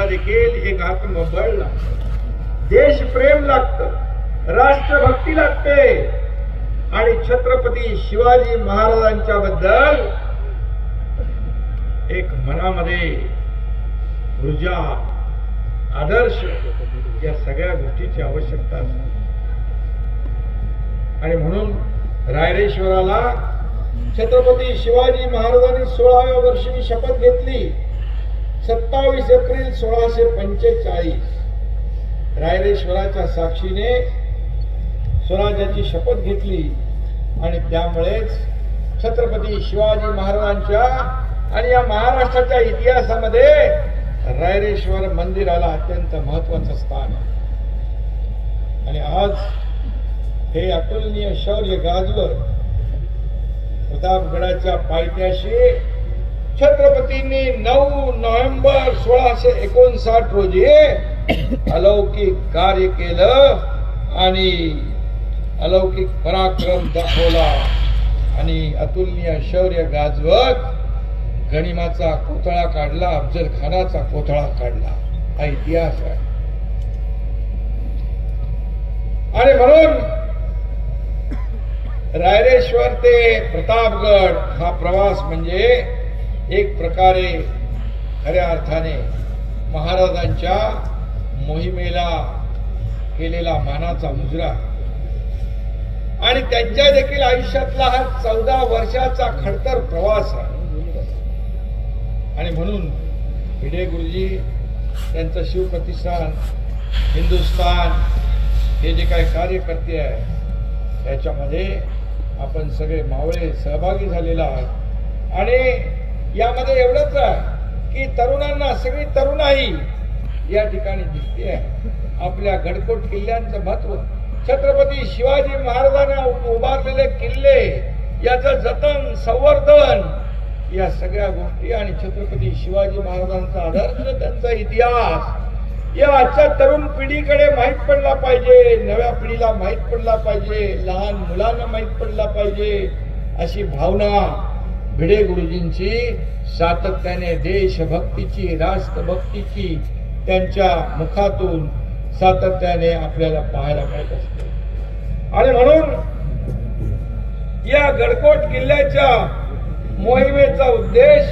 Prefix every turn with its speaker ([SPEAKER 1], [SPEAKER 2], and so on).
[SPEAKER 1] सुद्धा देखील एक आत्मबळ लागतं, देशप्रेम लागतं, राष्ट्रभक्ती लागते. आणि छत्रपती शिवाजी महाराजांच्या बद्दल एक मनामध्ये ऊर्जा, आदर्श, या सगळ्या गोष्टीची आवश्यकता असते. आणि म्हणून रायरेश्वराला छत्रपती शिवाजी महाराजांनी 16व्या वर्षी शपथ घेतली. 27 एप्रिल 1645 रायरेश्वराच्या साक्षीने स्वराज्याची शपथ घेतली. आणि त्यामुळेच छत्रपती शिवाजी महाराजांच्या आणि या महाराष्ट्राच्या इतिहासामध्ये रायरेश्वर मंदिराला अत्यंत महत्वाचं स्थान आहे. आणि आज हे अतुलनीय शौर्य गाजवत प्रतापगडाच्या पायथ्याशी छत्रपतींनी 9 नोव्हेंबर 1659 रोजी अलौकिक कार्य केलं आणि अलौकिक पराक्रम दाखवला. आणि अतुलनीय शौर्य गाजवत गनिमाचा कोथळा काढला, अफजल खानाचा कोथळा काढला. हा इतिहास आहे. आणि म्हणून रायरेश्वर ते प्रतापगड हा प्रवास म्हणजे एक प्रकारे खऱ्या अर्थाने महाराजांच्या मोहिमेला केलेला मानाचा मुजरा आणि त्यांच्या देखील आयुष्यातला हा 14 वर्षाचा खडतर प्रवास आहे. आणि म्हणून भिडे गुरुजी त्यांचं शिवप्रतिष्ठान, हिंदुस्थान हे जे काही कार्यकर्ते आहे त्याच्यामध्ये आपण सगळे मावळे सहभागी झालेला आहात. आणि यामध्ये एवढंच आहे की तरुणांना, सगळी तरुणाई या ठिकाणी दिसते आहे. आपल्या गडकोट किल्ल्यांचं महत्व, छत्रपती शिवाजी महाराजांना उभारलेले किल्ले, याचं जतन, संवर्धन, या सगळ्या गोष्टी आणि छत्रपती शिवाजी महाराजांचा आदर्श, त्यांचा इतिहास या आजच्या तरुण पिढीकडे माहीत पडला पाहिजे, नव्या पिढीला माहीत पडला पाहिजे, लहान मुलांना माहीत पडला पाहिजे. अशी भावना भिडे गुरुजींची सातत्याने देशभक्तीची, राष्ट्रभक्तीची त्यांच्या मुखातून सातत्याने आपल्याला पाहायला मिळत असते. आणि म्हणून या गडकोट किल्ल्याच्या मोहिमेचा उद्देश